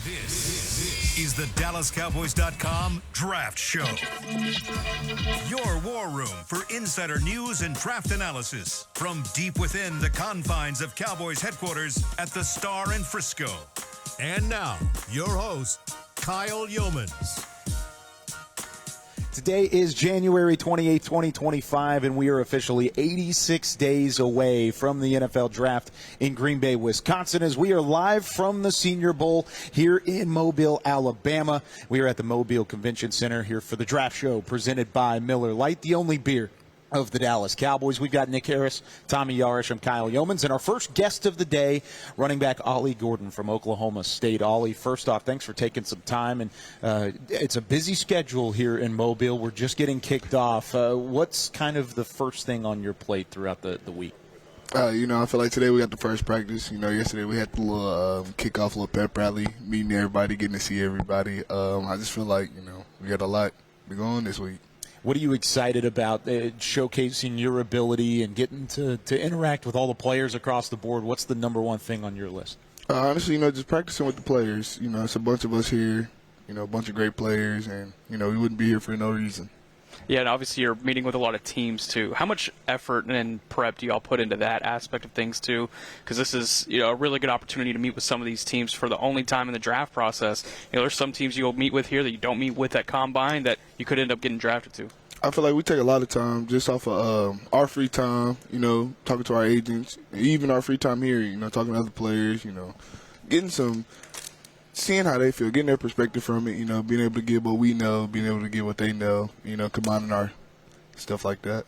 This is the DallasCowboys.com Draft Show. Your war room for insider news and draft analysis from deep within the confines of Cowboys headquarters at the Star in Frisco. And now, your host, Kyle Youmans. Today is January 28, 2025, and we are officially 86 days away from the NFL Draft in Green Bay, Wisconsin, as we are live from the Senior Bowl here in Mobile, Alabama. We are at the Mobile Convention Center here for the Draft Show presented by Miller Lite, the only beer of the Dallas Cowboys. We've got Nick Harris, Tommy Yarrish, I'm Kyle Youmans, and our first guest of the day, running back Ollie Gordon from Oklahoma State. Ollie, first off, thanks for taking some time, and it's a busy schedule here in Mobile. We're just getting kicked off. What's kind of the first thing on your plate throughout the week? I feel like today we got the first practice. Yesterday we had the little kickoff, little pep rally, meeting everybody, getting to see everybody. I just feel like, we got a lot to go on this week. What are you excited about, showcasing your ability and getting to interact with all the players across the board? What's the number one thing on your list? Honestly, just practicing with the players. It's a bunch of us here, a bunch of great players, and, we wouldn't be here for no reason. Yeah, and obviously you're meeting with a lot of teams, too. How much effort and prep do you all put into that aspect of things, too? Because this is, a really good opportunity to meet with some of these teams for the only time in the draft process. There's some teams you'll meet with here that you don't meet with at Combine that you could end up getting drafted to. I feel like we take a lot of time just off of our free time, talking to our agents, even our free time here, talking to other players, seeing how they feel, getting their perspective from it, being able to give what we know, being able to give what they know, combining our stuff like that.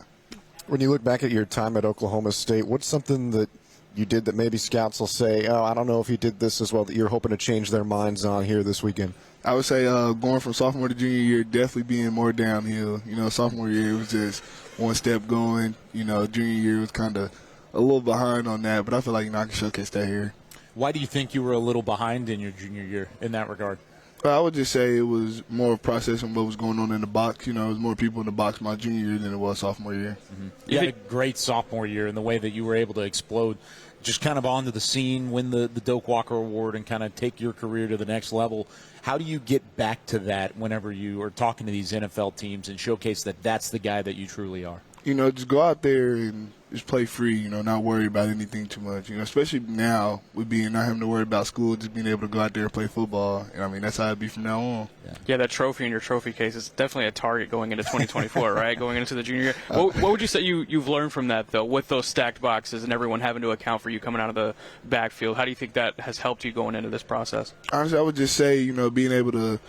When you look back at your time at Oklahoma State, what's something that you did that maybe scouts will say, I don't know if you did this as well, that you're hoping to change their minds on here this weekend? I would say going from sophomore to junior year, definitely being more downhill. Sophomore year was just one step going. Junior year was kind of a little behind on that, but I feel like, I can showcase that here. Why do you think you were a little behind in your junior year in that regard? I would just say it was more of processing what was going on in the box. It was more people in the box my junior year than it was sophomore year. Mm-hmm. You had a great sophomore year in the way that you were able to explode just kind of onto the scene, win the Doak Walker Award, and kind of take your career to the next level. How do you get back to that whenever you are talking to these NFL teams and showcase that that's the guy that you truly are? Just go out there and just play free, not worry about anything too much. Especially now with not having to worry about school, just being able to go out there and play football. And, that's how it'd be from now on. Yeah, that trophy in your trophy case is definitely a target going into 2024, right? Going into the junior year. What would you say you've learned from that, though, with those stacked boxes and everyone having to account for you coming out of the backfield? How do you think that has helped you going into this process? Honestly, I would just say, being able to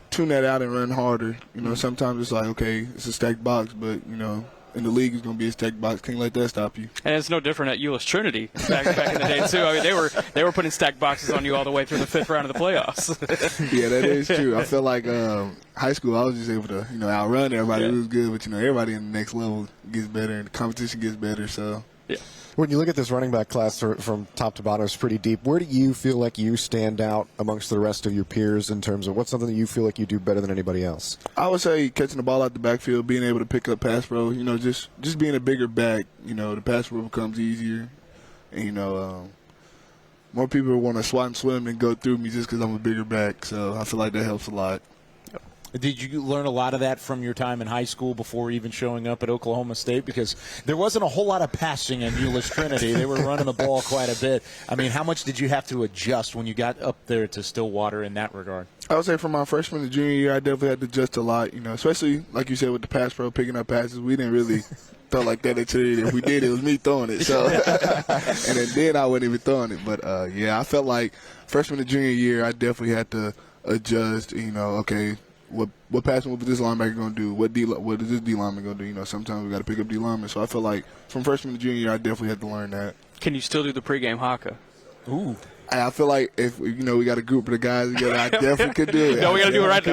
tune that out and run harder. Sometimes it's like, okay, it's a stacked box, but, in the league, it's going to be a stacked box. Can't let that stop you. And it's no different at Euless Trinity back in the day, too. I mean, they were putting stacked boxes on you all the way through the fifth round of the playoffs. Yeah, that is true. I feel like high school, I was just able to, outrun everybody. Yeah. It was good, but, everybody in the next level gets better, and the competition gets better, so. Yeah. When you look at this running back class from top to bottom, it's pretty deep. Where do you feel like you stand out amongst the rest of your peers in terms of what's something that you feel like you do better than anybody else? I would say catching the ball out the backfield, being able to pick up pass pro, just being a bigger back, the pass pro becomes easier. And, more people want to swat and swim and go through me just because I'm a bigger back. So I feel like that helps a lot. Did you learn a lot of that from your time in high school before even showing up at Oklahoma State? Because there wasn't a whole lot of passing in Euless Trinity. They were running the ball quite a bit. I mean, how much did you have to adjust when you got up there to Stillwater in that regard? I would say from my freshman to junior year, I definitely had to adjust a lot, especially, like you said, with the pass pro, picking up passes. We didn't really throw like that at Trinity. If we did, it was me throwing it. So, and then I wasn't even throwing it. But, I felt like freshman to junior year, I definitely had to adjust, okay, what pass move is this linebacker going to do? What is this D lineman going to do? Sometimes we got to pick up D linemen. So I feel like from freshman to junior year, I definitely had to learn that. Can you still do the pregame haka? Ooh. I feel like if we got a group of the guys together, I definitely could do it. No, we got to do it right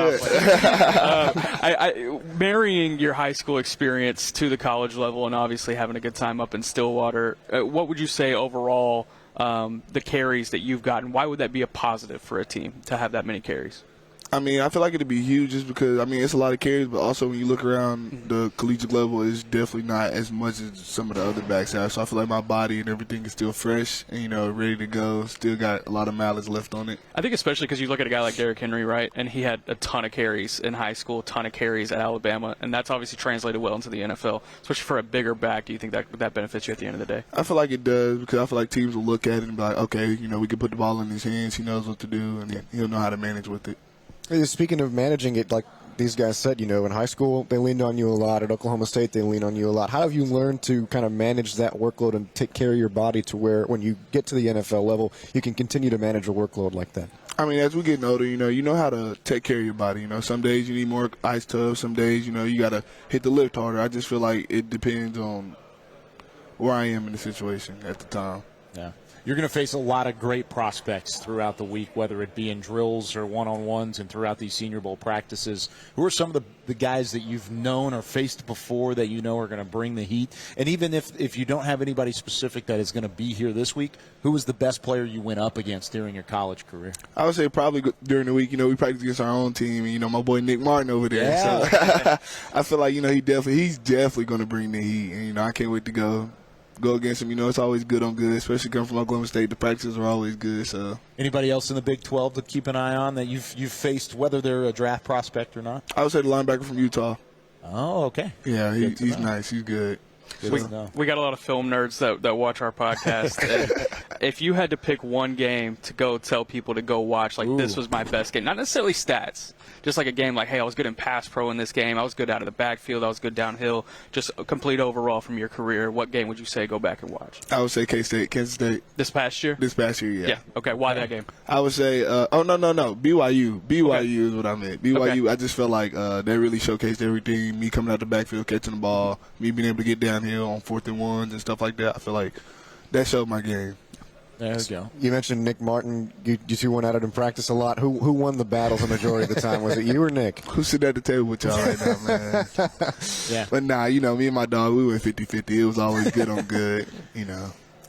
now. Marrying your high school experience to the college level and obviously having a good time up in Stillwater, what would you say overall the carries that you've gotten? Why would that be a positive for a team to have that many carries? I mean, I feel like it'd be huge just because, I mean, it's a lot of carries, but also when you look around the collegiate level, it's definitely not as much as some of the other backs have. So I feel like my body and everything is still fresh and, ready to go. Still got a lot of mileage left on it. I think especially because you look at a guy like Derrick Henry, right, and he had a ton of carries in high school, a ton of carries at Alabama, and that's obviously translated well into the NFL, especially for a bigger back. Do you think that benefits you at the end of the day? I feel like it does because I feel like teams will look at it and be like, okay, we can put the ball in his hands. He knows what to do, and he'll know how to manage with it. Speaking of managing it, like these guys said, in high school they leaned on you a lot. At Oklahoma State they lean on you a lot. How have you learned to kind of manage that workload and take care of your body to where when you get to the NFL level, you can continue to manage a workload like that? I mean, as we get older, you know how to take care of your body. Some days you need more ice tubs. Some days, you got to hit the lift harder. I just feel like it depends on where I am in the situation at the time. Yeah. You're going to face a lot of great prospects throughout the week, whether it be in drills or one-on-ones and throughout these Senior Bowl practices. Who are some of the guys that you've known or faced before that are going to bring the heat? And even if you don't have anybody specific that is going to be here this week, who was the best player you went up against during your college career? I would say probably during the week. We practice against our own team, and my boy Nick Martin over there. Yeah. So I feel like he's definitely going to bring the heat, and I can't wait to go against him. It's always good on good, especially coming from Oklahoma State. The practices are always good. So, anybody else in the Big 12 to keep an eye on that you've faced, whether they're a draft prospect or not? I would say the linebacker from Utah. Oh, okay. Yeah, he's nice. He's good. We got a lot of film nerds that watch our podcast. If you had to pick one game to go tell people to go watch, this was my best game, not necessarily stats, just like a game like, hey, I was good in pass pro in this game, I was good out of the backfield, I was good downhill, just a complete overall from your career, what game would you say go back and watch? I would say K-State, Kansas State. This past year? This past year, yeah. Yeah, okay. Why that game? I would say, no. BYU. BYU is what I meant. BYU, okay. I just felt like they really showcased everything, me coming out the backfield, catching the ball, me being able to get downhill on 4th and 1s and stuff like that. I feel like that showed my game. There you go. You mentioned Nick Martin. You two went at it in practice a lot. Who won the battles the majority of the time? Was it you or Nick? Who's sitting at the table with y'all right now, man? Yeah. But me and my dog, we went 50-50. It was always good on good,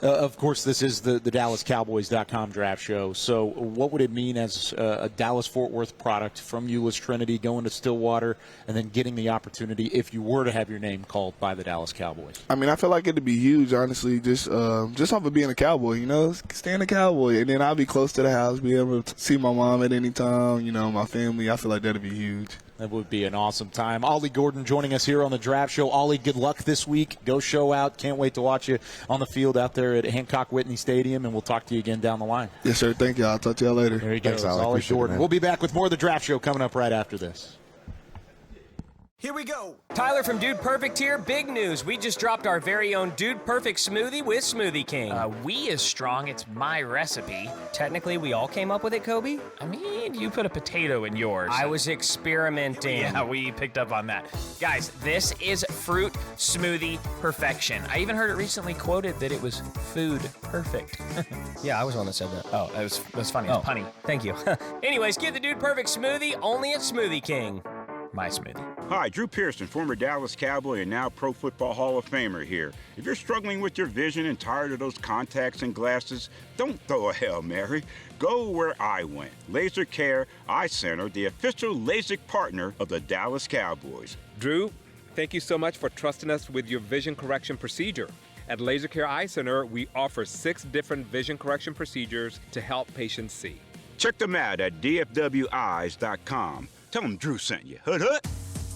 Of course, this is the DallasCowboys.com draft show. So what would it mean as a Dallas-Fort Worth product from Euless Trinity going to Stillwater and then getting the opportunity if you were to have your name called by the Dallas Cowboys? I mean, I feel like it'd be huge, honestly, just off of being a Cowboy, staying a Cowboy. And then I'll be close to the house, be able to see my mom at any time, my family. I feel like that'd be huge. That would be an awesome time. Ollie Gordon joining us here on the Draft Show. Ollie, good luck this week. Go show out. Can't wait to watch you on the field out there at Hancock Whitney Stadium, and we'll talk to you again down the line. Yes, sir. Thank you. I'll talk to y'all later. There you go. Thanks, Ollie Gordon. It, we'll be back with more of the Draft Show coming up right after this. Here we go. Tyler from Dude Perfect here. Big news. We just dropped our very own Dude Perfect smoothie with Smoothie King. We is strong. It's my recipe. Technically, we all came up with it, Kobe? I mean, you put a potato in yours. I was experimenting. Yeah, we picked up on that. Guys, this is fruit smoothie perfection. I even heard it recently quoted that it was food perfect. Yeah, I was one that said that. Oh, that's funny. It's punny. Thank you. Anyways, get the Dude Perfect smoothie only at Smoothie King. My smoothie. Hi, Drew Pearson, former Dallas Cowboy and now Pro Football Hall of Famer here. If you're struggling with your vision and tired of those contacts and glasses, don't throw a Hail Mary. Go where I went. Laser Care Eye Center, the official LASIK partner of the Dallas Cowboys. Drew, thank you so much for trusting us with your vision correction procedure. At Laser Care Eye Center, we offer 6 different vision correction procedures to help patients see. Check them out at dfweyes.com. Tell them Drew sent you. Hood, hood.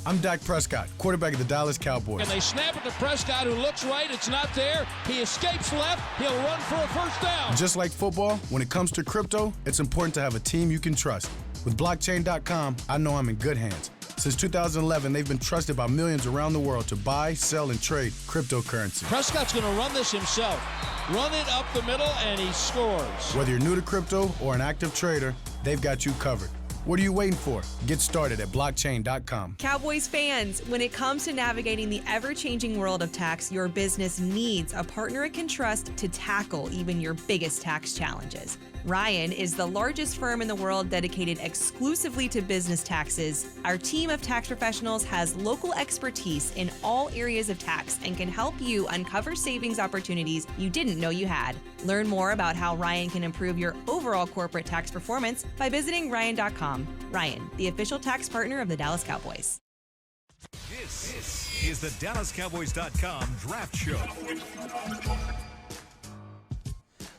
I'm Dak Prescott, quarterback of the Dallas Cowboys. And they snap it to Prescott, who looks right. It's not there. He escapes left. He'll run for a first down. Just like football, when it comes to crypto, it's important to have a team you can trust. With blockchain.com, I know I'm in good hands. Since 2011, they've been trusted by millions around the world to buy, sell, and trade cryptocurrency. Prescott's going to run this himself. Run it up the middle, and he scores. Whether you're new to crypto or an active trader, they've got you covered. What are you waiting for? Get started at blockchain.com. Cowboys fans, when it comes to navigating the ever-changing world of tax, your business needs a partner it can trust to tackle even your biggest tax challenges. Ryan is the largest firm in the world dedicated exclusively to business taxes. Our team of tax professionals has local expertise in all areas of tax and can help you uncover savings opportunities you didn't know you had. Learn more about how Ryan can improve your overall corporate tax performance by visiting Ryan.com. RyanTaxRates.com. Ryan, the official tax partner of the Dallas Cowboys. This is the DallasCowboys.com Draft Show.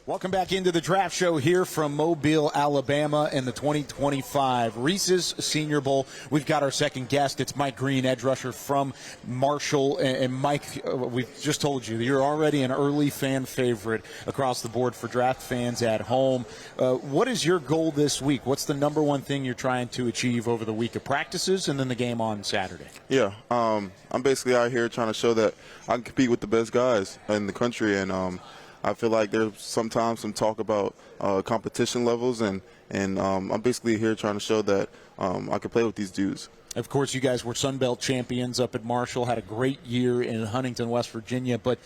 Welcome back into the Draft Show here from Mobile, Alabama, and the 2025 Reese's Senior Bowl. We've got our second guest. It's Mike Green, edge rusher from Marshall. And Mike, we've just told you, you're already an early fan favorite across the board for draft fans at home. What is your goal this week? What's the number one thing you're trying to achieve over the week of practices and then the game on Saturday? Yeah, I'm basically out here trying to show that I can compete with the best guys in the country, and I feel like there's sometimes some talk about competition levels, and I'm basically here trying to show that I can play with these dudes. Of course, you guys were Sun Belt champions up at Marshall, had a great year in Huntington, West Virginia, but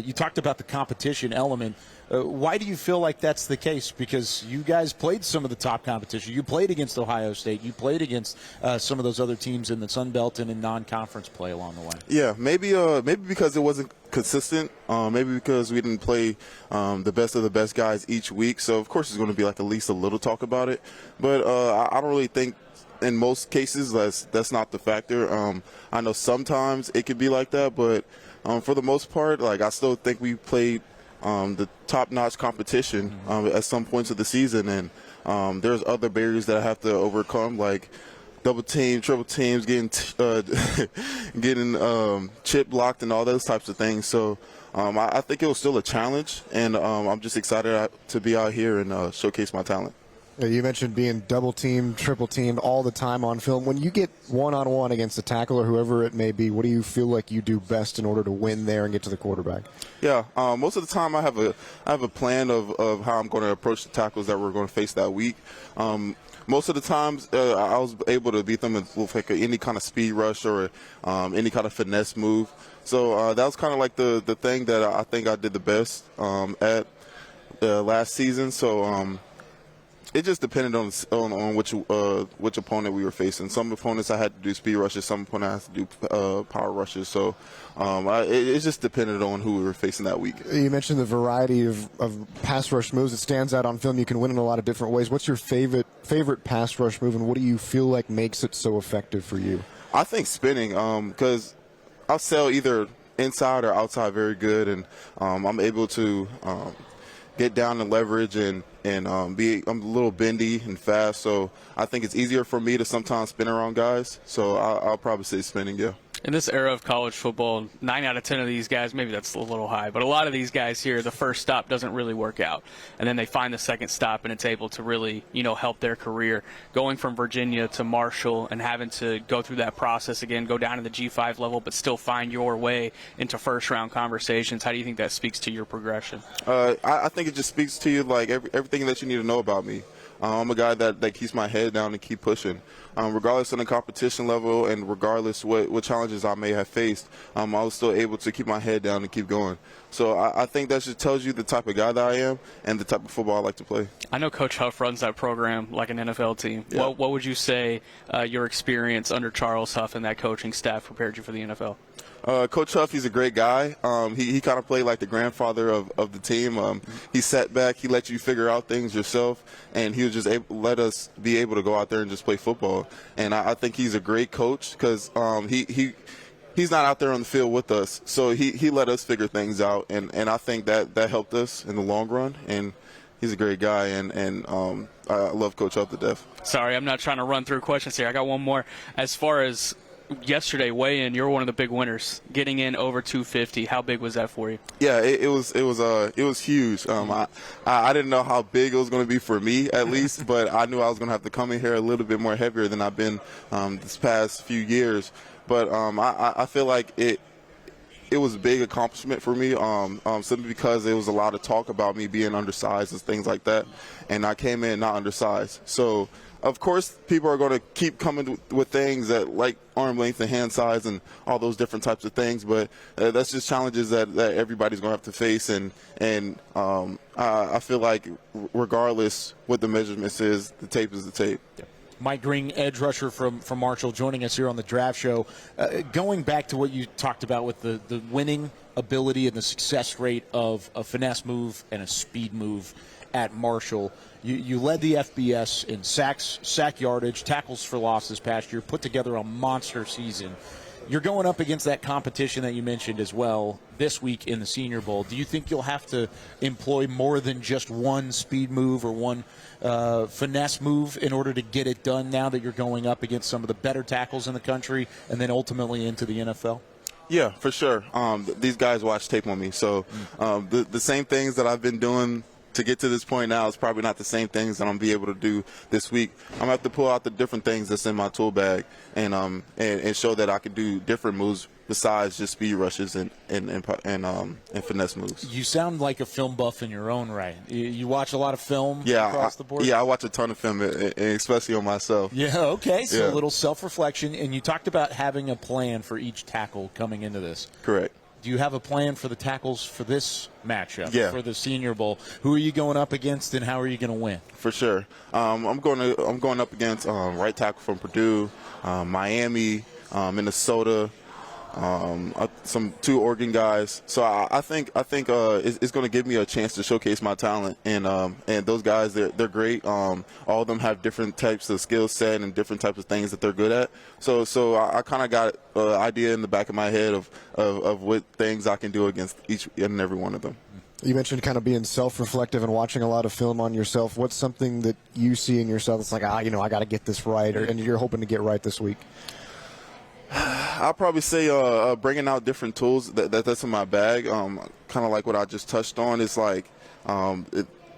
you talked about the competition element. Why do you feel like that's the case? Because you guys played some of the top competition. You played against Ohio State. You played against some of those other teams in the Sun Belt and in non-conference play along the way. Yeah, maybe because it wasn't consistent. Maybe because we didn't play the best of the best guys each week. So, of course, there's going to be like at least a little talk about it. But I don't really think in most cases that's not the factor. I know sometimes it could be like that, but for the most part, like I still think we played the top-notch competition at some points of the season, and there's other barriers that I have to overcome, like double team, triple teams, getting chip blocked, and all those types of things. So I think it was still a challenge, and I'm just excited to be out here and showcase my talent. You mentioned being double-teamed, triple-teamed all the time on film. When you get one-on-one against a tackle or whoever it may be, what do you feel like you do best in order to win there and get to the quarterback? Yeah, most of the time I have a plan of how I'm going to approach the tackles that we're going to face that week. Most of the times I was able to beat them with like any kind of speed rush or any kind of finesse move. So that was kind of like the thing that I think I did the best at last season. So it just depended on which opponent we were facing. Some opponents I had to do speed rushes, some opponents I had to do power rushes. So it just depended on who we were facing that week. You mentioned the variety of pass rush moves. It stands out on film. You can win in a lot of different ways. What's your favorite pass rush move, and what do you feel like makes it so effective for you? I think spinning, because I'll sell either inside or outside very good, and I'm able to get down and leverage and I'm a little bendy and fast, so I think it's easier for me to sometimes spin around guys. So I'll probably say spinning, yeah. In this era of college football, 9 out of 10 of these guys, maybe that's a little high, but a lot of these guys here, the first stop doesn't really work out. And then they find the second stop, and it's able to really, help their career. Going from Virginia to Marshall and having to go through that process again, go down to the G5 level, but still find your way into first-round conversations. How do you think that speaks to your progression? I think it just speaks to you, like, everything that you need to know about me. I'm a guy that keeps my head down and keep pushing. Regardless of the competition level and regardless what challenges I may have faced, I was still able to keep my head down and keep going. So I think that just tells you the type of guy that I am and the type of football I like to play. I know Coach Huff runs that program like an NFL team. Yeah. What would you say your experience under Charles Huff and that coaching staff prepared you for the NFL? Coach Huff, he's a great guy. He kind of played like the grandfather of the team. He sat back, he let you figure out things yourself, and he was just let us be able to go out there and just play football. And I think he's a great coach because he's not out there on the field with us, so he let us figure things out, and I think that helped us in the long run. And he's a great guy, and I love Coach Huff to death. Sorry, I'm not trying to run through questions here. I got one more. As far as yesterday weigh-in, you're one of the big winners, getting in over 250. How big was that for you? Yeah, it was huge. I didn't know how big it was going to be for me, at least, but I knew I was going to have to come in here a little bit more heavier than I've been this past few years. But I feel like it was a big accomplishment for me, simply because there was a lot of talk about me being undersized and things like that, and I came in not undersized. So, of course, people are going to keep coming with things that like arm length and hand size and all those different types of things, but that's just challenges that everybody's going to have to face, and I feel like regardless what the measurements is, the tape is the tape. Yeah. Mike Green, edge rusher from Marshall, joining us here on the Draft Show. Going back to what you talked about with the winning ability and the success rate of a finesse move and a speed move, at Marshall. You led the FBS in sacks, sack yardage, tackles for loss this past year, put together a monster season. You're going up against that competition that you mentioned as well this week in the Senior Bowl. Do you think you'll have to employ more than just one speed move or one finesse move in order to get it done now that you're going up against some of the better tackles in the country and then ultimately into the NFL? Yeah, for sure. These guys watch tape on me. So the same things that I've been doing to get to this point now is probably not the same things that I'm going to be able to do this week. I'm going to have to pull out the different things that's in my tool bag and show that I can do different moves besides just speed rushes and finesse moves. You sound like a film buff in your own right. You watch a lot of film across the board? Yeah, I watch a ton of film, especially on myself. Yeah, okay. So yeah. A little self-reflection. And you talked about having a plan for each tackle coming into this. Correct. Do you have a plan for the tackles for this matchup, yeah. for the Senior Bowl? Who are you going up against, and how are you going to win? For sure. I'm going up against right tackle from Purdue, Miami, Minnesota, some 2 Oregon guys. So I think it's going to give me a chance to showcase my talent. And those guys, they're great. All of them have different types of skill set and different types of things that they're good at. So I kind of got an idea in the back of my head of what things I can do against each and every one of them. You mentioned kind of being self-reflective and watching a lot of film on yourself. What's something that you see in yourself that's like, I got to get this right, and you're hoping to get right this week? I'll probably say bringing out different tools that's in my bag. Kind of like what I just touched on. It's like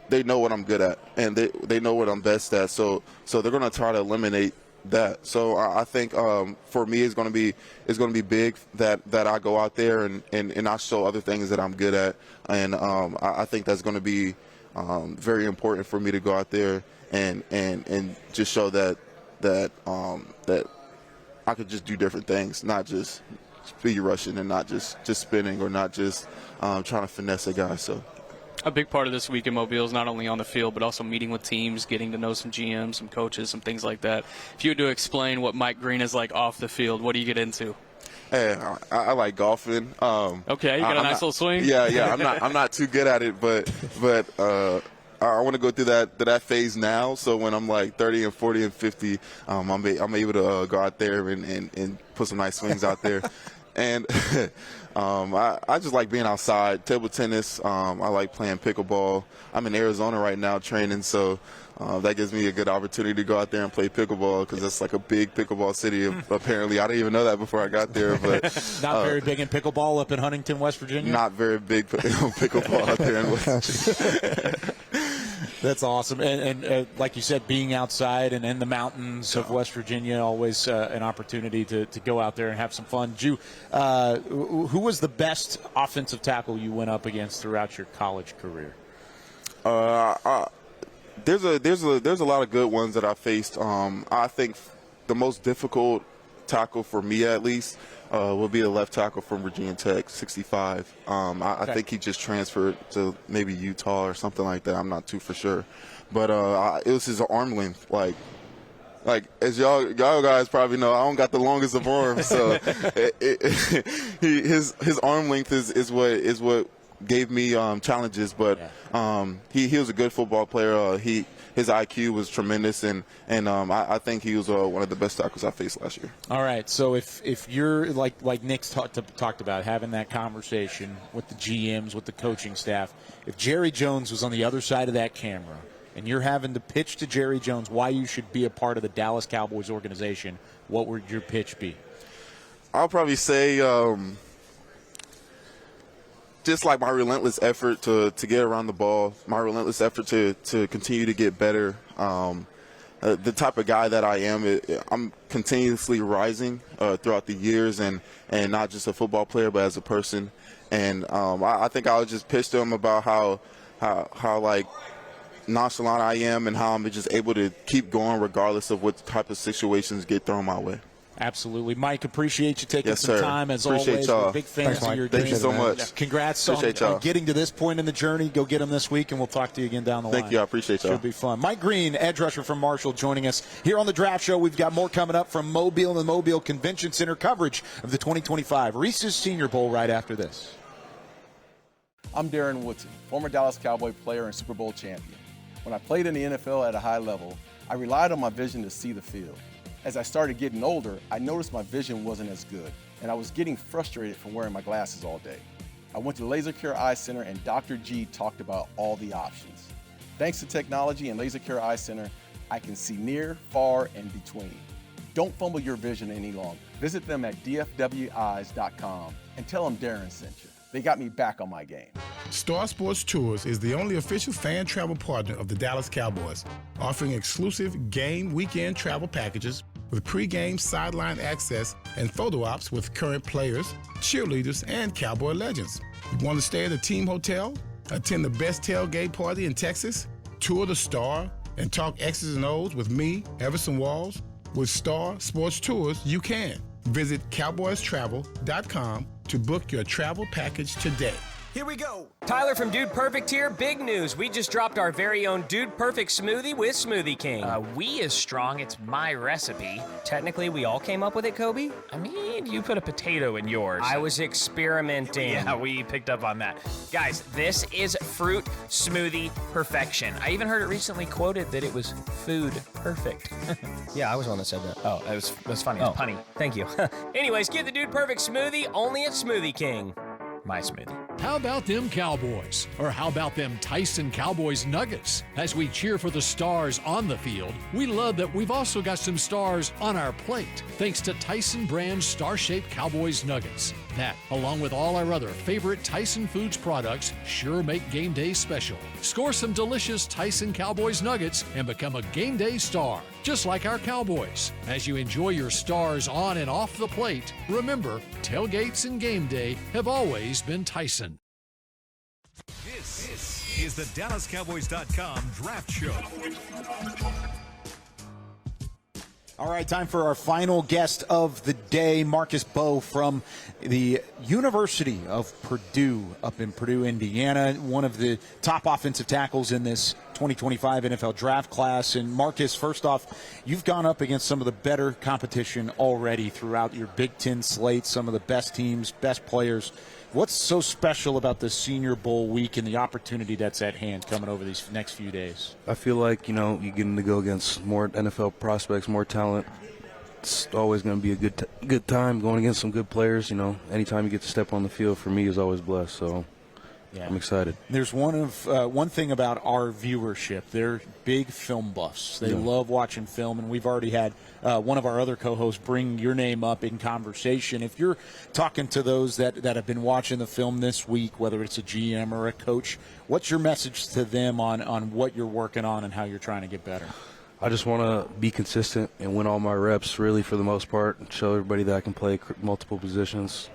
they know what I'm good at, and they know what I'm best at. So they're going to try to eliminate that. So I think for me it's going to be big that I go out there and I show other things that I'm good at, and I think that's going to be very important for me to go out there and just show that I could just do different things, not just speed rushing and not just spinning or not just trying to finesse a guy. So a big part of this week in Mobile is not only on the field, but also meeting with teams, getting to know some GMs, some coaches, some things like that. If you were to explain what Mike Green is like off the field, what do you get into? Hey, I like golfing. Okay, you got a nice little swing. Yeah. I'm not too good at it, but I want to go through that phase now. So when I'm like 30 and 40 and 50, I'm able to go out there and put some nice swings out there. And I just like being outside. Table tennis. I like playing pickleball. I'm in Arizona right now training, so that gives me a good opportunity to go out there and play pickleball because that's like a big pickleball city. Apparently, I didn't even know that before I got there. But not very big in pickleball up in Huntington, West Virginia. Not very big pickleball out there in West Virginia. That's awesome. And like you said, being outside and in the mountains of West Virginia, always an opportunity to go out there and have some fun. Ju, who was the best offensive tackle you went up against throughout your college career? There's a lot of good ones that I faced. I think the most difficult tackle for me, at least, will be the left tackle from Virginia Tech, 65. I think he just transferred to maybe Utah or something like that. I'm not too for sure. But it was his arm length. Like as y'all guys probably know, I don't got the longest of arms. So his arm length is what gave me challenges. But he was a good football player. His IQ was tremendous, and I think he was one of the best tackles I faced last year. All right, so if you're like Nick's talked about, having that conversation with the GMs, with the coaching staff, if Jerry Jones was on the other side of that camera and you're having to pitch to Jerry Jones why you should be a part of the Dallas Cowboys organization, what would your pitch be? I'll probably say just like my relentless effort to get around the ball, my relentless effort to continue to get better. The type of guy that I am, I'm continuously rising throughout the years, and not just a football player, but as a person. And I think I would just pitch to him about how like nonchalant I am and how I'm just able to keep going regardless of what type of situations get thrown my way. Absolutely. Mike, appreciate you taking some time, as appreciate always. y'all. We're big fans of your Thank game. you so much. Congrats on getting to this point in the journey. Go get them this week, and we'll talk to you again down the line. Thank you. I appreciate y'all. Should be fun. Mike Green, edge rusher from Marshall, joining us here on the Draft Show. We've got more coming up from Mobile and the Mobile Convention Center coverage of the 2025 Reese's Senior Bowl right after this. I'm Darren Woodson, former Dallas Cowboy player and Super Bowl champion. When I played in the NFL at a high level, I relied on my vision to see the field. As I started getting older, I noticed my vision wasn't as good, and I was getting frustrated from wearing my glasses all day. I went to Laser Care Eye Center, and Dr. G talked about all the options. Thanks to technology and Laser Care Eye Center, I can see near, far, and between. Don't fumble your vision any longer. Visit them at dfweyes.com and tell them Darren sent you. They got me back on my game. Star Sports Tours is the only official fan travel partner of the Dallas Cowboys, offering exclusive game weekend travel packages with pre-game sideline access and photo ops with current players, cheerleaders, and Cowboy legends. You want to stay at a team hotel, attend the best tailgate party in Texas, tour the Star, and talk X's and O's with me, Everson Walls? With Star Sports Tours, you can. Visit cowboystravel.com to book your travel package today. Here we go. Tyler from Dude Perfect here. Big news. We just dropped our very own Dude Perfect smoothie with Smoothie King. We is strong. It's my recipe. Technically, we all came up with it, Kobe? I mean, you put a potato in yours. I was experimenting. Yeah, we picked up on that. Guys, this is fruit smoothie perfection. I even heard it recently quoted that it was food perfect. Yeah, I was the one that said that. Oh, it was funny. It was punny. Thank you. Anyways, get the Dude Perfect smoothie only at Smoothie King. My smoothie. How about them Cowboys? Or how about them Tyson Cowboys Nuggets? As we cheer for the stars on the field, we love that we've also got some stars on our plate, thanks to Tyson brand star-shaped Cowboys Nuggets. That, along with all our other favorite Tyson Foods products, sure make game day special. Score some delicious Tyson Cowboys Nuggets and become a game day star, just like our Cowboys. As you enjoy your stars on and off the plate, remember, tailgates and game day have always been Tyson. This is the DallasCowboys.com Draft Show. All right, time for our final guest of the day, Mbow from the University of Purdue up in Purdue, Indiana, one of the top offensive tackles in this 2025 NFL draft class. And Marcus, first off, you've gone up against some of the better competition already throughout your Big Ten slate, some of the best teams, best players. What's so special about the Senior Bowl week and the opportunity that's at hand coming over these next few days? I feel like, you're getting to go against more NFL prospects, more talent. It's always going to be a good time going against some good players. Anytime you get to step on the field, for me, is always blessed. So yeah. I'm excited. There's one thing about our viewership. They're big film buffs. They love watching film, and we've already had one of our other co-hosts bring your name up in conversation. If you're talking to those that have been watching the film this week, whether it's a GM or a coach, what's your message to them on what you're working on and how you're trying to get better? I just want to be consistent and win all my reps, really, for the most part, and show everybody that I can play multiple positions.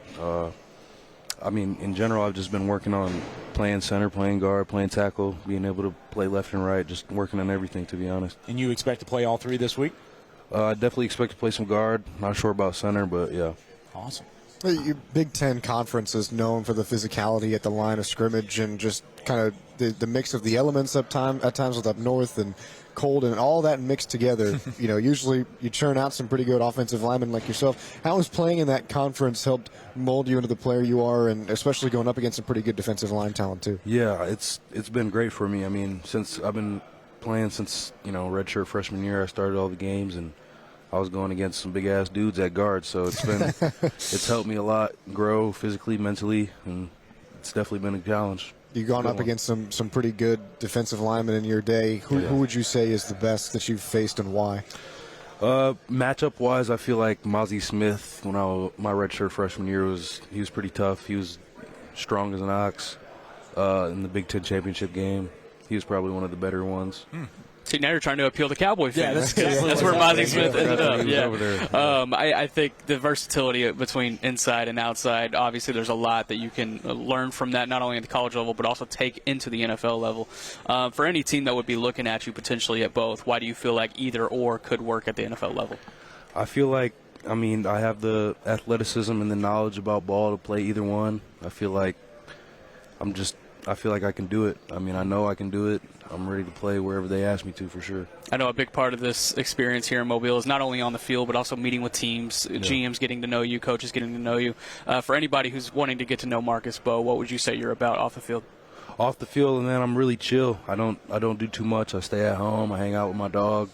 In general, I've just been working on playing center, playing guard, playing tackle, being able to play left and right, just working on everything, to be honest. And you expect to play all three this week? I definitely expect to play some guard. Not sure about center, but yeah. Awesome. Your Big Ten conference is known for the physicality at the line of scrimmage and just kind of the mix of the elements at times with up north and cold and all that mixed together. Usually you churn out some pretty good offensive linemen like yourself. How has playing in that conference helped mold you into the player you are, and especially going up against some pretty good defensive line talent too? Yeah, it's been great for me. Since I've been playing since redshirt freshman year, I started all the games, and I was going against some big ass dudes at guard. So it's helped me a lot grow physically, mentally, and it's definitely been a challenge. You've gone up against some pretty good defensive linemen in your day. Who would you say is the best that you've faced, and why? Matchup-wise, I feel like Mozzie Smith, my redshirt freshman year, he was pretty tough. He was strong as an ox in the Big Ten championship game. He was probably one of the better ones. See, now you're trying to appeal to Cowboy fans. Yeah, that's where Mozzie Smith ended up. Over there. I think the versatility between inside and outside, obviously there's a lot that you can learn from that, not only at the college level, but also take into the NFL level. For any team that would be looking at you potentially at both, why do you feel like either or could work at the NFL level? I feel like, I have the athleticism and the knowledge about ball to play either one. I feel like I can do it. I know I can do it. I'm ready to play wherever they ask me to, for sure. I know a big part of this experience here in Mobile is not only on the field, but also meeting with teams, GMs getting to know you, coaches getting to know you. For anybody who's wanting to get to know Marcus Mbow, what would you say you're about off the field? off the field, and then I'm really chill. I don't do too much. I stay at home. I hang out with my dog.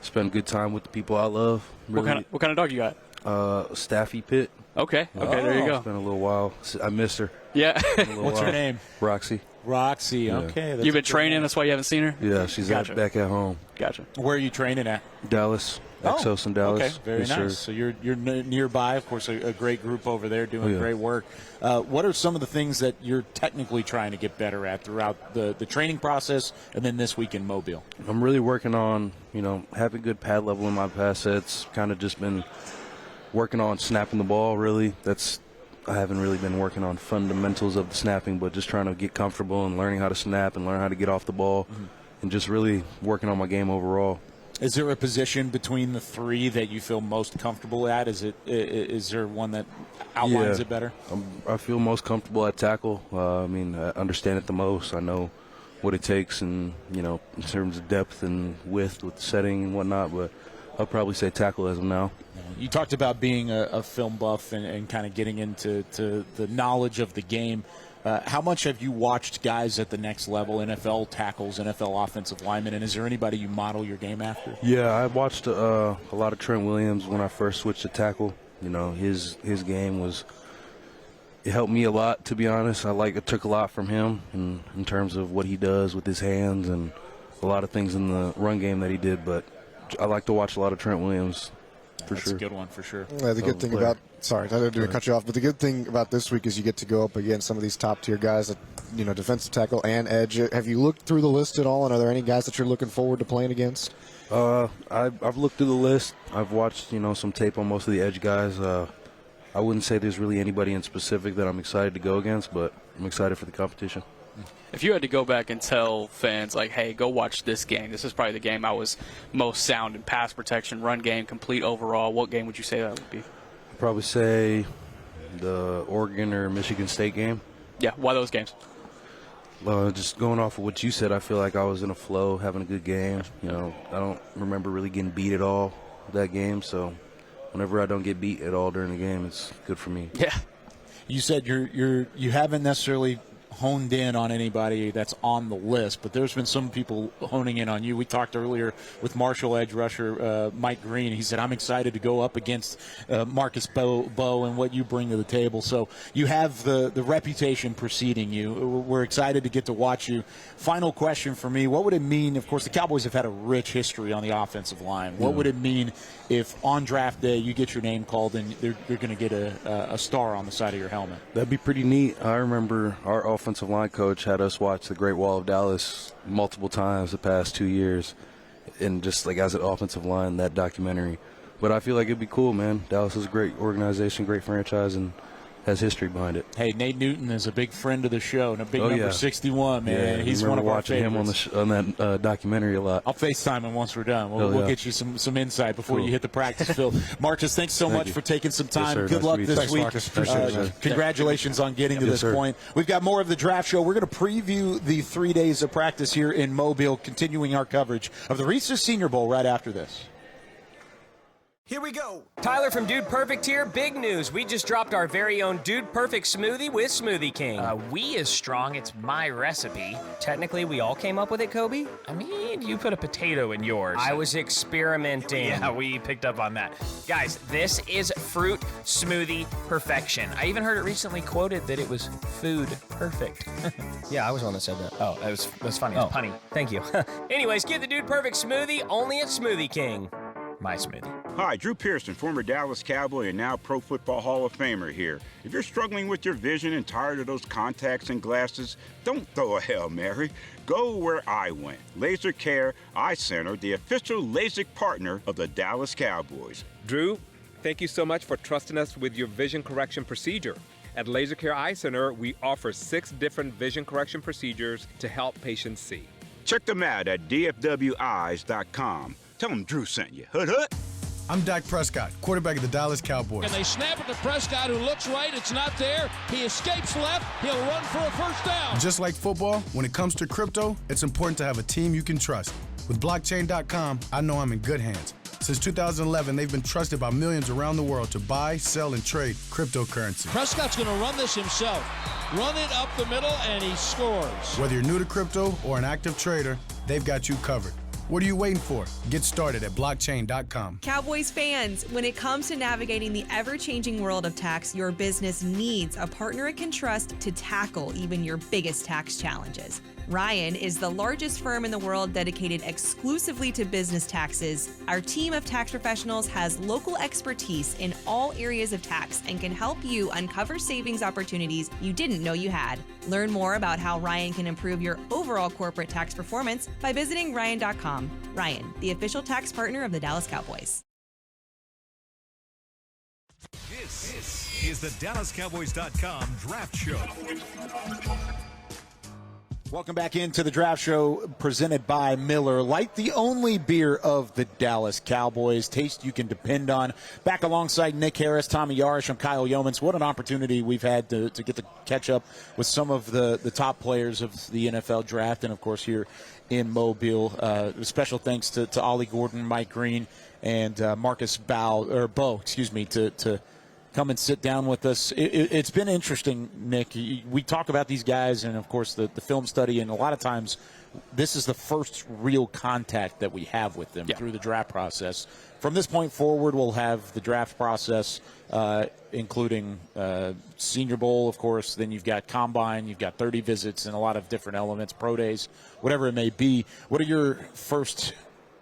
Spend good time with the people I love. Really, What kind of dog you got? Staffy Pit. Okay, there you go. It's been a little while. I miss her. Yeah. What's her name? Roxy. Roxy. Yeah. Okay. That's You've been training. That's why you haven't seen her. Yeah, she's back at home. Gotcha. Where are you training at? Dallas. Exos in Dallas. Okay, very yes, nice. Sir. So you're nearby, of course, a great group over there doing great work. What are some of the things that you're technically trying to get better at throughout the training process and then this week in Mobile? I'm really working on, having good pad level in my pass sets. Kind of just been working on snapping the ball, really. I haven't really been working on fundamentals of the snapping, but just trying to get comfortable and learning how to snap and learn how to get off the ball and just really working on my game overall. Is there a position between the three that you feel most comfortable at? Is there one that outlines it better? I feel most comfortable at tackle. I understand it the most. I know what it takes and, in terms of depth and width with the setting and whatnot, but I'll probably say tackle as of now. You talked about being a film buff and kind of getting into the knowledge of the game. How much have you watched guys at the next level, NFL tackles, NFL offensive linemen, and is there anybody you model your game after? Yeah, I watched a lot of Trent Williams when I first switched to tackle. His game it helped me a lot, to be honest. I took a lot from him in terms of what he does with his hands and a lot of things in the run game that he did, but I like to watch a lot of Trent Williams. That's a good one for sure. The good thing about I didn't cut you off, but the good thing about this week is you get to go up against some of these top tier guys that defensive tackle and edge. Have you looked through the list at all, and are there any guys that you're looking forward to playing against? I've looked through the list. I've watched some tape on most of the edge guys. I wouldn't say there's really anybody in specific that I'm excited to go against, but I'm excited for the competition. If you had to go back and tell fans, like, hey, go watch this game, this is probably the game I was most sound in pass protection, run game, complete overall, what game would you say that would be? I'd probably say the Oregon or Michigan State game. Yeah, why those games? Just going off of what you said, I feel like I was in a flow, having a good game. I don't remember really getting beat at all that game, so whenever I don't get beat at all during the game, it's good for me. Yeah. You said you haven't necessarily honed in on anybody that's on the list, but there's been some people honing in on you. We talked earlier with Marshall edge rusher Mike Green. He said, I'm excited to go up against Marcus Mbow and what you bring to the table. So you have the reputation preceding you. We're excited to get to watch you. Final question for me, what would it mean? Of course, the Cowboys have had a rich history on the offensive line. What would it mean if on draft day you get your name called and you're going to get a star on the side of your helmet? That'd be pretty neat. I remember our offensive line coach had us watch the Great Wall of Dallas multiple times the past 2 years, and just like as an offensive line, that documentary. But I feel like it'd be cool, man. Dallas is a great organization, great franchise, and has history behind it. Hey, Nate Newton is a big friend of the show and a big number 61, man. Yeah, he's one of our watching favorites. him on that documentary a lot. I'll FaceTime him once we're done. We'll get you some insight before you hit the practice field. Marcus, thanks so much for taking some time. Yes, Good nice luck this week. Marcus. Appreciate it. Congratulations on getting to this point. We've got more of the draft show. We're going to preview the 3 days of practice here in Mobile, continuing our coverage of the Reese Senior Bowl right after this. Here we go. Tyler from Dude Perfect here. Big news. We just dropped our very own Dude Perfect smoothie with Smoothie King. We is strong. It's my recipe. Technically, we all came up with it, Kobe? I mean, you put a potato in yours. I was experimenting. Yeah, we picked up on that. Guys, this is fruit smoothie perfection. I even heard it recently quoted that it was food perfect. Yeah, I was one that said that. Oh, that's funny. It's punny. Thank you. Anyways, get the Dude Perfect smoothie only at Smoothie King. My smoothie. Hi, Drew Pearson, former Dallas Cowboy and now Pro Football Hall of Famer here. If you're struggling with your vision and tired of those contacts and glasses, don't throw a Hail Mary. Go where I went. Laser Care Eye Center, the official LASIK partner of the Dallas Cowboys. Drew, thank you so much for trusting us with your vision correction procedure. At Laser Care Eye Center, we offer 6 different vision correction procedures to help patients see. Check them out at dfweyes.com. Tell them Drew sent you. Hood, hood. I'm Dak Prescott, quarterback of the Dallas Cowboys. And they snap it to Prescott, who looks right. It's not there. He escapes left. He'll run for a first down. Just like football, when it comes to crypto, it's important to have a team you can trust. With blockchain.com, I know I'm in good hands. Since 2011, they've been trusted by millions around the world to buy, sell, and trade cryptocurrency. Prescott's going to run this himself. Run it up the middle, and he scores. Whether you're new to crypto or an active trader, they've got you covered. What are you waiting for? Get started at blockchain.com. Cowboys fans, when it comes to navigating the ever-changing world of tax, your business needs a partner it can trust to tackle even your biggest tax challenges. Ryan is the largest firm in the world dedicated exclusively to business taxes. Our team of tax professionals has local expertise in all areas of tax and can help you uncover savings opportunities you didn't know you had. Learn more about how Ryan can improve your overall corporate tax performance by visiting Ryan.com. Ryan, the official tax partner of the Dallas Cowboys. This is the DallasCowboys.com Draft Show. Welcome back into the Draft Show presented by Miller Lite, the only beer of the Dallas Cowboys. Taste you can depend on. Back alongside Nick Harris, Tommy Yarrish, and Kyle Youmans. What an opportunity we've had to get to catch up with some of the top players of the NFL draft, and, of course, here in Mobile. Special thanks to Ollie Gordon, Mike Green, and Marcus Mbow, to come and sit down with us. It's been interesting, Nick. We talk about these guys and, of course, the film study, and a lot of times this is the first real contact that we have with them through the draft process. From this point forward, we'll have the draft process, including Senior Bowl, of course. Then you've got Combine, you've got 30 visits and a lot of different elements, pro days, whatever it may be. What are your first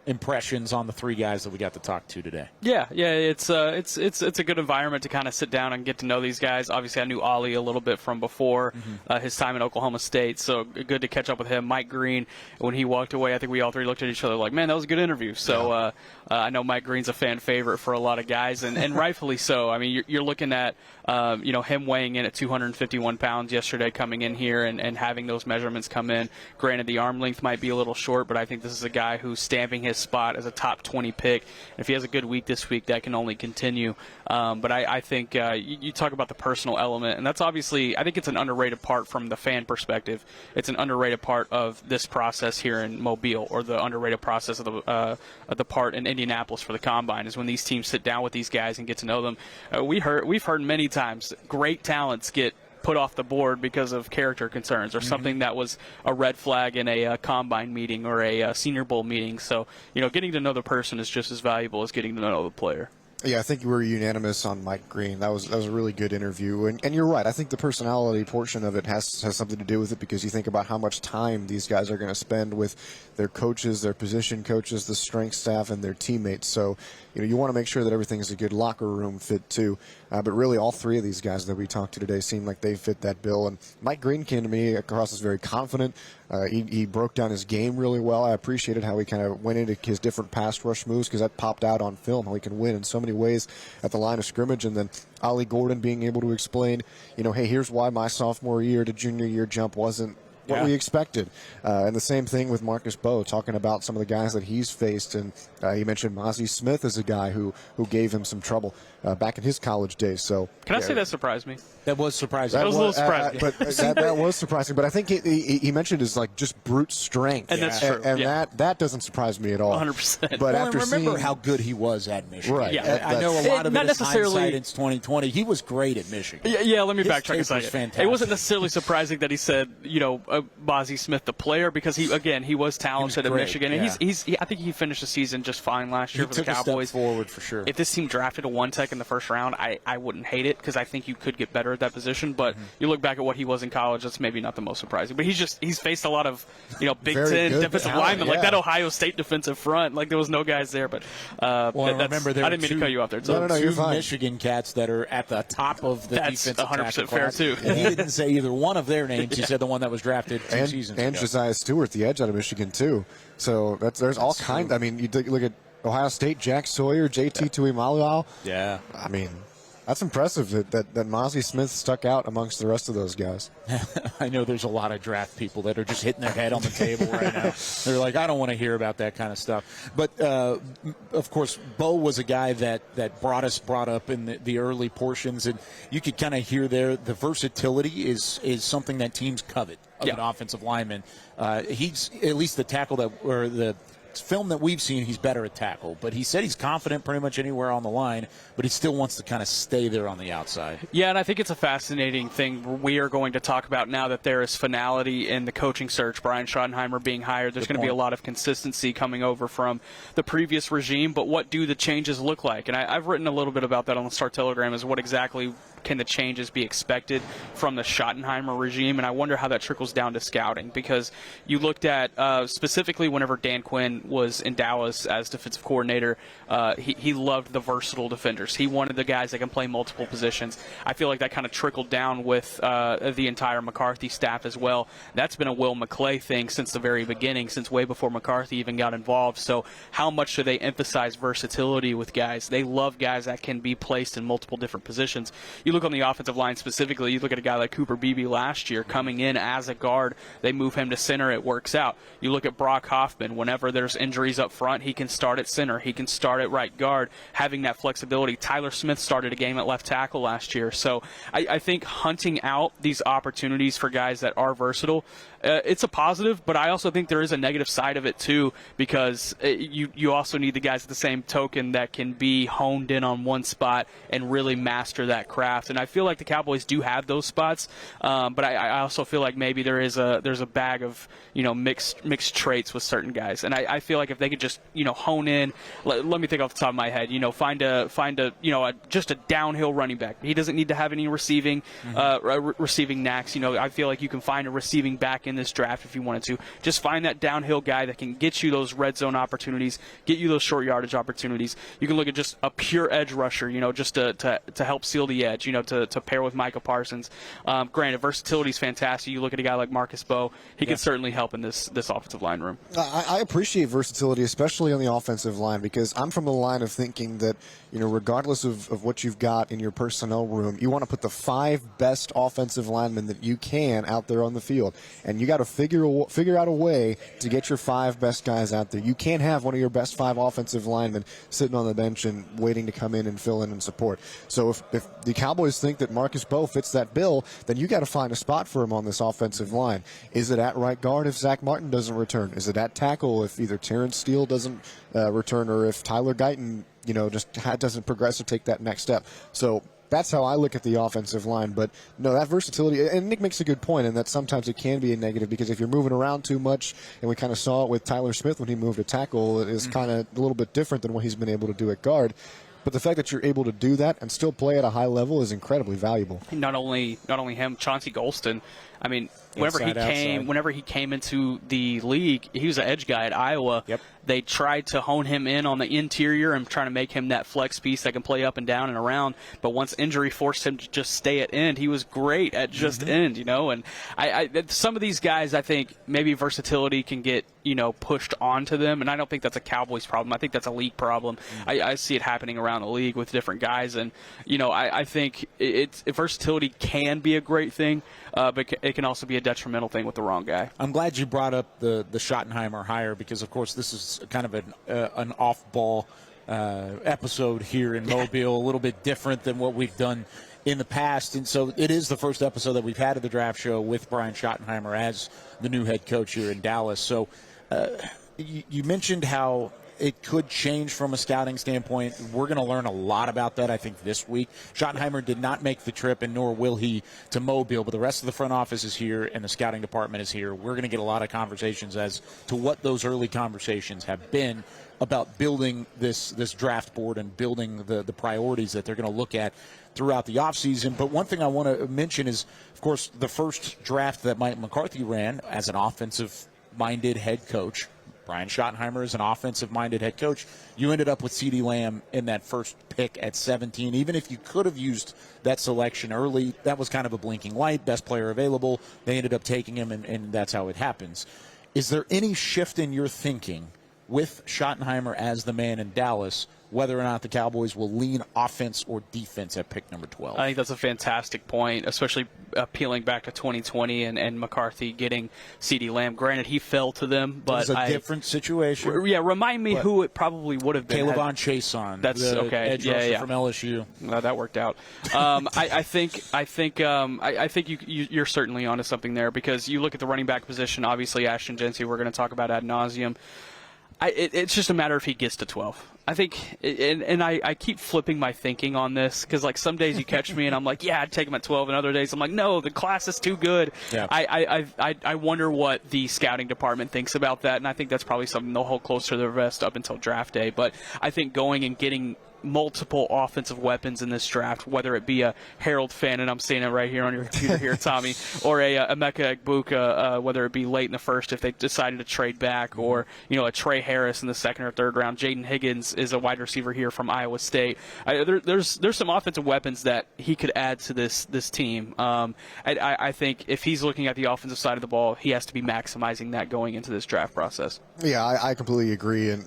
impressions on the three guys that we got to talk to today? Yeah, it's a good environment to kind of sit down and get to know these guys. Obviously, I knew Ollie a little bit from before his time in Oklahoma State, so good to catch up with him. Mike Green, when he walked away, I think we all three looked at each other like, man, that was a good interview. So I know Mike Green's a fan favorite for a lot of guys, and rightfully so. I mean, you're looking at him weighing in at 251 pounds yesterday, coming in here and having those measurements come in. Granted, the arm length might be a little short, but I think this is a guy who's stamping his spot as a top 20 pick. And if he has a good week this week, that can only continue. But I think you talk about the personal element, and that's obviously, I think it's an underrated part from the fan perspective. It's an underrated part of this process here in Mobile, or the underrated process of the part in Indianapolis for the Combine, is when these teams sit down with these guys and get to know them. We've heard many times great talents get put off the board because of character concerns or something that was a red flag in a Combine meeting or a Senior Bowl meeting. So, getting to know the person is just as valuable as getting to know the player. Yeah, I think we were unanimous on Mike Green. That was a really good interview. And you're right. I think the personality portion of it has something to do with it, because you think about how much time these guys are going to spend with their coaches, their position coaches, the strength staff, and their teammates. So, you want to make sure that everything is a good locker room fit, too. But really, all three of these guys that we talked to today seem like they fit that bill. And Mike Green came to me across as very confident. He broke down his game really well. I appreciated how he kind of went into his different pass rush moves, because that popped out on film, how he can win in so many ways at the line of scrimmage. And then Ollie Gordon being able to explain, hey, here's why my sophomore year to junior year jump wasn't what we expected. And the same thing with Marcus Mbow, talking about some of the guys that he's faced. And he mentioned Mozzie Smith as a guy who gave him some trouble back in his college days. So can I say that surprised me? That was surprising. That was a little surprising. But that was surprising. But I think he mentioned his just brute strength. And that's true. And that doesn't surprise me at all. 100%. But after remember how good he was at Michigan. Right. Yeah, I know a lot of not it is necessarily hindsight. It's 2020. He was great at Michigan. Yeah, let me His backtrack a tape was second. fantastic. It wasn't necessarily surprising that he said, Mozzie Smith, the player, because he was talented at Michigan, and I think he finished the season just fine last year for the Cowboys. He took a step forward for sure. If this team drafted a one tech in the first round, I wouldn't hate it, because I think you could get better at that position. But you look back at what he was in college, that's maybe not the most surprising. But he's faced a lot of Big Ten defensive linemen, like that Ohio State defensive front. Like there was no guys there. But remember, I didn't mean to cut you off there. No, you're fine. Michigan cats that are at the top of the defensive tackle class. That's 100% fair too. And he didn't say either one of their names. He said the one that was drafted 2 seasons ago. And Josiah Stewart, the edge out of Michigan too. So there's all kinds. I mean, you look at Ohio State, Jack Sawyer, JT Tuimoloau. Yeah. I mean, that's impressive that Mozzie Smith stuck out amongst the rest of those guys. I know there's a lot of draft people that are just hitting their head on the table right now. They're like, I don't want to hear about that kind of stuff. But, of course, Mbow was a guy that brought up in the early portions, and you could kind of hear there the versatility is something that teams covet of an offensive lineman. He's at least the tackle film that we've seen, he's better at tackle. But he said he's confident pretty much anywhere on the line, but he still wants to kind of stay there on the outside. Yeah, and I think it's a fascinating thing we are going to talk about now that there is finality in the coaching search. Brian Schottenheimer being hired. There's going to be a lot of consistency coming over from the previous regime, but what do the changes look like? And I've written a little bit about that on the Star Telegram, is what exactly can the changes be expected from the Schottenheimer regime, and I wonder how that trickles down to scouting, because you looked at specifically whenever Dan Quinn was in Dallas as defensive coordinator, he loved the versatile defenders. He wanted the guys that can play multiple positions. I feel like that kind of trickled down with the entire McCarthy staff as well. That's been a Will McClay thing since the very beginning, since way before McCarthy even got involved. So how much do they emphasize versatility with guys? They love guys that can be placed in multiple different positions. You look on the offensive line specifically, you look at a guy like Cooper Beebe last year coming in as a guard. They move him to center. It works out. You look at Brock Hoffman. Whenever there's injuries up front, he can start at center. He can start at right guard, having that flexibility. Tyler Smith started a game at left tackle last year. So I think hunting out these opportunities for guys that are versatile, it's a positive, but I also think there is a negative side of it too, because you also need the guys at the same token that can be honed in on one spot and really master that craft. And I feel like the Cowboys do have those spots, but I also feel like maybe there's a bag of mixed traits with certain guys. And I feel like if they could just hone in, let me think off the top of my head, find a just a downhill running back. He doesn't need to have any receiving knacks. I feel like you can find a receiving back in this draft if you wanted to. Just find that downhill guy that can get you those red zone opportunities, get you those short yardage opportunities. You can look at just a pure edge rusher, just to help seal the edge, to pair with Micah Parsons. Granted, versatility is fantastic. You look at a guy like Marcus Mbow, he can certainly help in this offensive line room. I appreciate versatility, especially on the offensive line, because I'm from the line of thinking that, regardless of what you've got in your personnel room, you want to put the 5 best offensive linemen that you can out there on the field. And you got to figure out a way to get your 5 best guys out there. You can't have one of your best 5 offensive linemen sitting on the bench and waiting to come in and fill in and support. So if the Cowboys think that Marcus Mbow fits that bill, then you got to find a spot for him on this offensive line. Is it at right guard if Zach Martin doesn't return? Is it at tackle if either Terrence Steele doesn't return, or if Tyler Guyton just doesn't progress or take that next step? So that's how I look at the offensive line. But no, that versatility, and Nick makes a good point, and that sometimes it can be a negative, because if you're moving around too much, and we kind of saw it with Tyler Smith when he moved to tackle, it is kind of a little bit different than what he's been able to do at guard. But the fact that you're able to do that and still play at a high level is incredibly valuable. Not only him, Chauncey Golston. I mean, whenever he came into the league, he was an edge guy at Iowa. Yep. They tried to hone him in on the interior and trying to make him that flex piece that can play up and down and around. But once injury forced him to just stay at end, he was great at just end, And some of these guys, I think maybe versatility can get pushed onto them, and I don't think that's a Cowboys problem. I think that's a league problem. I see it happening around the league with different guys, and I think versatility can be a great thing, but it can also be a detrimental thing with the wrong guy. I'm glad you brought up the Schottenheimer hire, because, of course, this is kind of an off-ball episode here in Mobile, a little bit different than what we've done in the past. And so it is the first episode that we've had of the draft show with Brian Schottenheimer as the new head coach here in Dallas. So you mentioned how it could change from a scouting standpoint. We're going to learn a lot about that, I think, this week. Schottenheimer did not make the trip, and nor will he, to Mobile, but the rest of the front office is here and the scouting department is here. We're going to get a lot of conversations as to what those early conversations have been about building this draft board and building the priorities that they're going to look at throughout the offseason. But one thing I want to mention is, of course, the first draft that Mike McCarthy ran as an offensive-minded head coach. Brian Schottenheimer is an offensive-minded head coach. You ended up with CeeDee Lamb in that first pick at 17. Even if you could have used that selection early, that was kind of a blinking light, best player available. They ended up taking him, and that's how it happens. Is there any shift in your thinking with Schottenheimer as the man in Dallas, whether or not the Cowboys will lean offense or defense at pick number 12? I think that's a fantastic point, especially peeling back to 2020 and McCarthy getting CeeDee Lamb. Granted, he fell to them, but it was a different situation. Yeah, remind me who it probably would have been. Caleb Chason. That's the okay. Edge rusher from LSU. That worked out. I think you're certainly onto something there, because you look at the running back position. Obviously, Ashton Jeanty, we're going to talk about ad nauseum. It's just a matter if he gets to 12. I think, and I keep flipping my thinking on this because, like, some days you catch me and I'm like, yeah, I'd take him at 12, and other days I'm like, no, the class is too good. Yeah. I wonder what the scouting department thinks about that, and I think that's probably something they'll hold close to their vest up until draft day. But I think going and getting multiple offensive weapons in this draft, whether it be a Harold Finn, and I'm seeing it right here on your computer here, Tommy, or a Emeka Egbuka, whether it be late in the first if they decided to trade back, or a Trey Harris in the second or third round. Jaden Higgins is a wide receiver here from Iowa State. There's some offensive weapons that he could add to this team. I think if he's looking at the offensive side of the ball, he has to be maximizing that going into this draft process. Yeah, I completely agree. And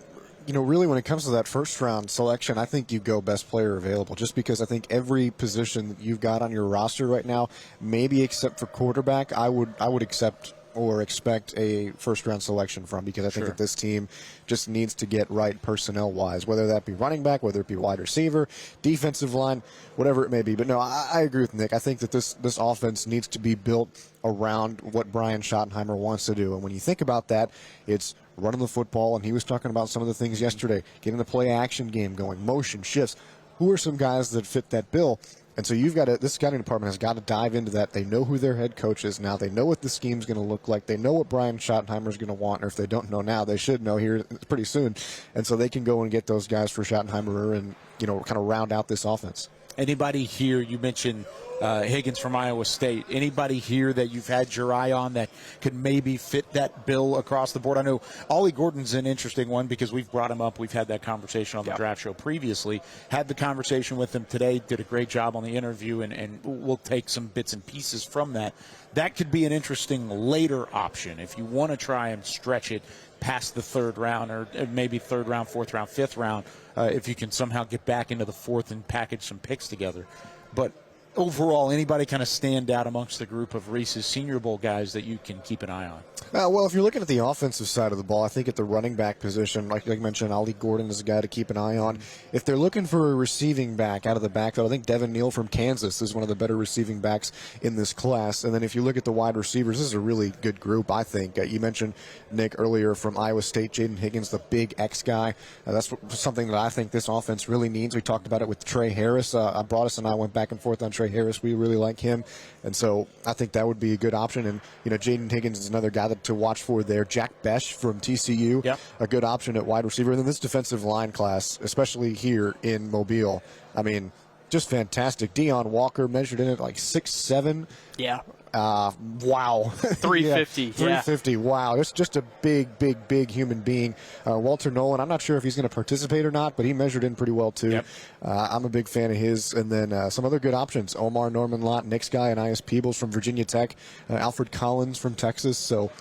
really when it comes to that first round selection, I think you go best player available, just because I think every position that you've got on your roster right now, maybe except for quarterback, I would accept or expect a first round selection from, because I think that this team just needs to get right personnel wise, whether that be running back, whether it be wide receiver, defensive line, whatever it may be. But no, I agree with Nick. I think that this offense needs to be built around what Brian Schottenheimer wants to do. And when you think about that, it's running the football, and he was talking about some of the things yesterday, getting the play action game going, motion, shifts. Who are some guys that fit that bill? And so this scouting department has got to dive into that. They know who their head coach is now. They know what the scheme's going to look like. They know what Brian Schottenheimer is going to want, or if they don't know now, they should know here pretty soon. And so they can go and get those guys for Schottenheimer and, kind of round out this offense. Anybody here, you mentioned Higgins from Iowa State, anybody here that you've had your eye on that could maybe fit that bill across the board? I know Ollie Gordon's an interesting one because we've brought him up. We've had that conversation on the draft show previously. Had the conversation with him today, did a great job on the interview, and we'll take some bits and pieces from that. That could be an interesting later option if you want to try and stretch it past the third round, or maybe third round, fourth round, fifth round, if you can somehow get back into the fourth and package some picks together. But overall, anybody kind of stand out amongst the group of Reese's Senior Bowl guys that you can keep an eye on? Well, if you're looking at the offensive side of the ball, I think at the running back position, like I mentioned, Ollie Gordon is a guy to keep an eye on. If they're looking for a receiving back out of the backfield, I think Devin Neal from Kansas is one of the better receiving backs in this class. And then if you look at the wide receivers, this is a really good group, I think. You mentioned, Nick, earlier from Iowa State, Jaden Higgins, the big X guy. That's something that I think this offense really needs. We talked about it with Trey Harris. Broadus and I went back and forth on Trey Harris. We really like him. And so I think that would be a good option. And, Jaden Higgins is another guy to watch for there. Jack Besh from TCU, a good option at wide receiver. And then this defensive line class, especially here in Mobile, I mean, just fantastic. Deion Walker measured in at like 6'7". Yeah. Wow. 350. Yeah, 350. Wow. That's just a big human being. Walter Nolan, I'm not sure if he's going to participate or not, but he measured in pretty well too. Yep. I'm a big fan of his. And then some other good options. Omar Norman Lott, Knicks guy, and I.S. Peebles from Virginia Tech. Alfred Collins from Texas. So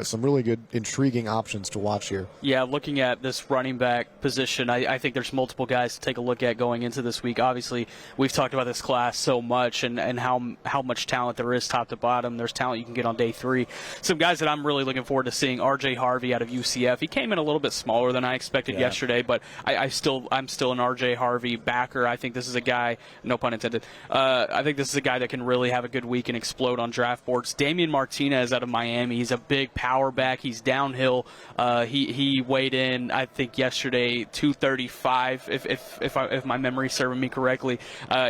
some really good, intriguing options to watch here. Yeah, looking at this running back position, I think there's multiple guys to take a look at going into this week. Obviously, we've talked about this class so much and how much talent there is top to bottom. There's talent you can get on day three. Some guys that I'm really looking forward to seeing, R.J. Harvey out of UCF. He came in a little bit smaller than I expected yesterday, but I'm still an R.J. Harvey backer. I think this is a guy, no pun intended, I think this is a guy that can really have a good week and explode on draft boards. Damian Martinez out of Miami. He's a big power back. He's downhill. He weighed in, I think, yesterday 235, if my memory is serving me correctly.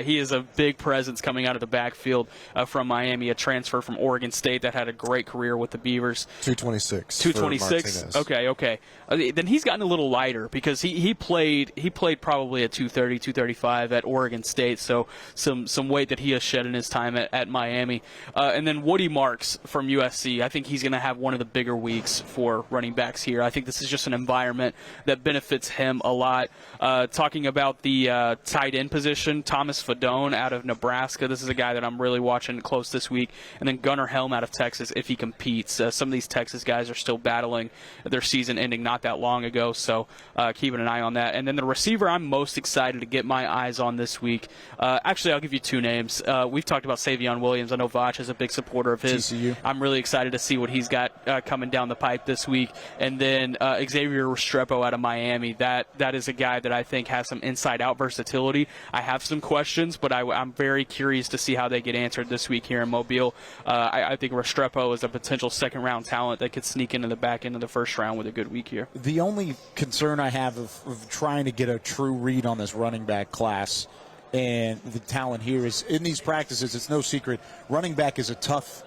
He is a big presence coming out of the backfield from Miami, a transfer from Oregon State that had a great career with the Beavers. 226. 226. Okay. Then he's gotten a little lighter because he played probably at 230, 235 at Oregon State. So some weight that he has shed in his time at Miami. And then Woody Marks from USC. I think he's going to have one of the bigger weeks for running backs here. I think this is just an environment that benefits him a lot. Talking about the tight end position, Thomas Fadone out of Nebraska. This is a guy that I'm really watching close this week. And then Gunnar Helm out of Texas if he competes. Some of these Texas guys are still battling their season ending not that long ago, so keeping an eye on that. And then the receiver I'm most excited to get my eyes on this week, actually I'll give you two names. We've talked about Savion Williams. I know Vach is a big supporter of his. TCU. I'm really excited to see what he's got coming down the pipe this week. And then Xavier Restrepo out of Miami. That is a guy that I think has some inside-out versatility. I have some questions, but I'm very curious to see how they get answered this week here in Mobile. I think Restrepo is a potential second-round talent that could sneak into the back end of the first round with a good week here. The only concern I have of trying to get a true read on this running back class and the talent here is in these practices, it's no secret, running back is a tough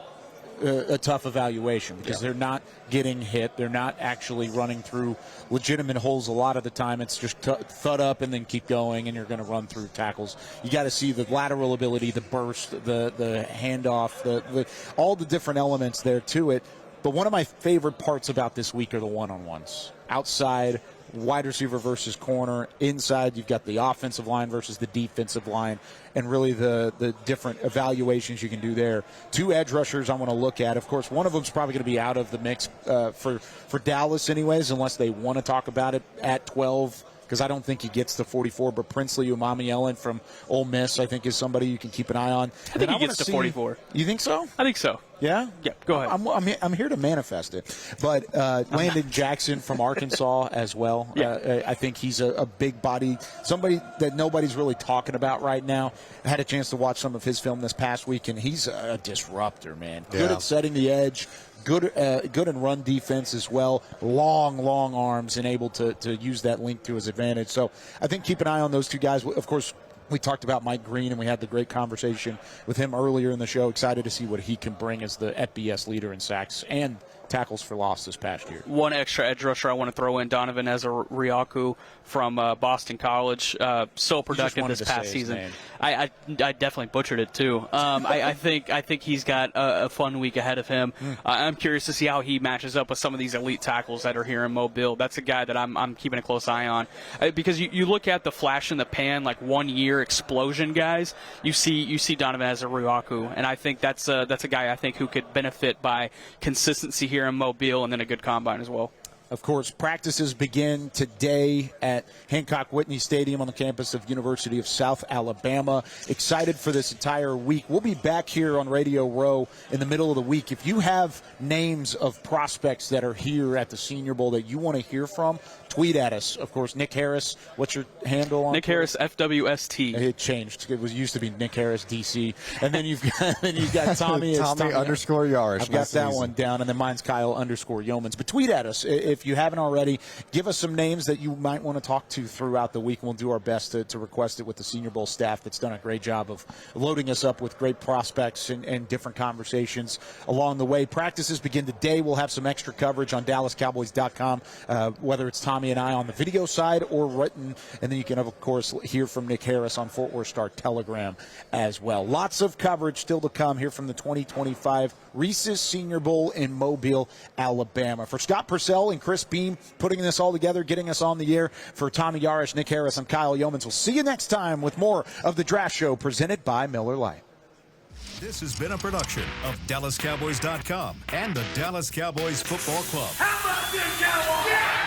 evaluation because they're not getting hit. They're not actually running through legitimate holes a lot of the time. It's just thud up and then keep going, and you're going to run through tackles. You got to see the lateral ability, the burst, the handoff, all the different elements there to it. But one of my favorite parts about this week are the one-on-ones. Outside, wide receiver versus corner. Inside, you've got the offensive line versus the defensive line, and really the different evaluations you can do there. 2 edge rushers I want to look at. Of course, one of them is probably going to be out of the mix for Dallas anyways, unless they want to talk about it at 12, because I don't think he gets to 44. But Princely Umamielen from Ole Miss, I think, is somebody you can keep an eye on. I think he gets to 44. You think so? I think so. Yeah? Yeah, go ahead. I'm here to manifest it. But Landon Jackson from Arkansas as well. Yeah. I think he's a big body, somebody that nobody's really talking about right now. I had a chance to watch some of his film this past week, and he's a disruptor, man. Good at setting the edge. Good in run defense as well. Long arms and able to use that length to his advantage. So I think keep an eye on those 2 guys. Of course, we talked about Mike Green, and we had the great conversation with him earlier in the show. Excited to see what he can bring as the FBS leader in sacks and tackles for loss this past year. One extra edge rusher I want to throw in, Donovan Ezeriaku from Boston College. So productive this past season. I definitely butchered it too. I think he's got a fun week ahead of him. I'm curious to see how he matches up with some of these elite tackles that are here in Mobile. That's a guy that I'm keeping a close eye on because you look at the flash in the pan, like 1 year explosion guys. You see Donovan Ezeriaku, and I think that's a guy I think who could benefit by consistency here in Mobile and then a good combine as well. Of course, practices begin today at Hancock Whitney Stadium on the campus of University of South Alabama. Excited for this entire week. We'll be back here on Radio Row in the middle of the week. If you have names of prospects that are here at the Senior Bowl that you want to hear from, tweet at us. Of course, Nick Harris, what's your handle on Nick Twitter? Harris, FWST. It changed. It used to be Nick Harris, DC. And then you've got Tommy. Tommy _ Yarrish. I've got that one down. And then mine's Kyle _ Youmans. But tweet at us if you haven't already. Give us some names that you might want to talk to throughout the week. We'll do our best to request it with the Senior Bowl staff that's done a great job of loading us up with great prospects and different conversations along the way. Practices begin today. We'll have some extra coverage on DallasCowboys.com, whether it's Tommy and I on the video side or written. And then you can, of course, hear from Nick Harris on Fort Worth Star Telegram as well. Lots of coverage still to come here from the 2025 Reese's Senior Bowl in Mobile, Alabama. For Scott Purcell and Chris Beam putting this all together, getting us on the air, for Tommy Yarrish, Nick Harris, I'm Kyle Youmans. We'll see you next time with more of the Draft Show presented by Miller Lite. This has been a production of DallasCowboys.com and the Dallas Cowboys Football Club. How about this, Cowboys? Yeah!